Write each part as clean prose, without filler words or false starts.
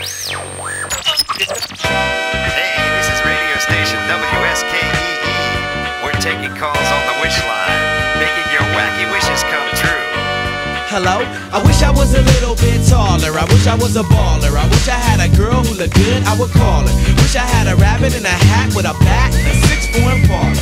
Hey, this is radio station WSKEE. We're taking calls on the wish line, making your wacky wishes come true. Hello? I wish I was a little bit taller. I wish I was a baller. I wish I had a girl who looked good, I would call her. Wish I had a rabbit in a hat with a bat and a 6'4" parlor.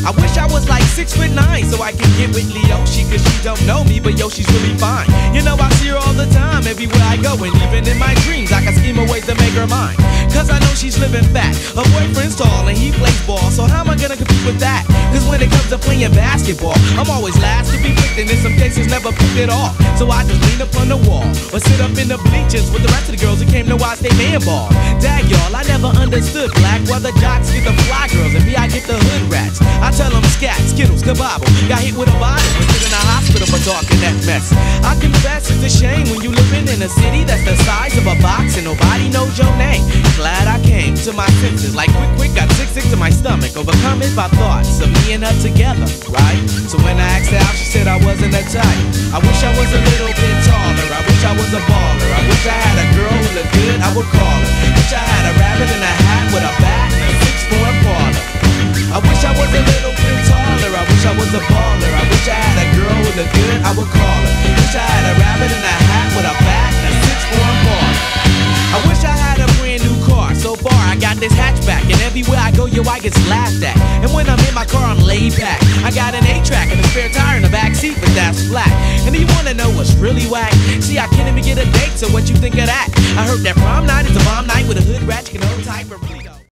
I wish I was like 6'9" so I can get with Leoshi, cause she don't know me, but yo, she's really fine. You know, I see her all the time, everywhere I go, and even in my dreams, I can scheme a ways to make her mine. Cause I know she's living fat. Her boyfriend's tall and he plays ball, so how am I gonna compete with that? Cause when it comes to playing basketball, I'm always last to be picked, and in some cases never picked at all. So I just lean up on the wall, or sit up in the bleachers with the rest of the girls who came to watch they man ball. Dag y'all, I never understood black, why the jocks get the fly girls, and me I get the hood rats. I tell them scat, skittles, kabobble. Got hit with a bottle and put in a hospital for talking that mess. I confess it's a shame when you living in a city that's the size of a box and nobody knows your name. Glad I came to my senses, like quick, got sick to my stomach, overcome it by thoughts of me and her together, right? So when I asked her out, she said I wasn't a type. I wish I was a little bit taller, I wish I was a baller. I wish I had a girl who looked good, I would call her. Wish I had a rabbit in a hat with a bat and a 6'4" parlor. I wish I was a little bit taller, I wish I was a baller. I wish I had a girl who looked good, I would call her. Wish I had a rabbit in a hat with a bat and a 6'4" parlor. I wish I had a brand new car, so far I got this hatchback, and everywhere I go, yo, I get laughed at. And when I'm in my car, I'm laid back. I got an 8-track and a spare tire in the back seat, but that's flat. And do you wanna know what's really whack? See, I can't even get a date, so what you think of that? I heard that prom night is a bomb night with a hood rat, you can hold tight for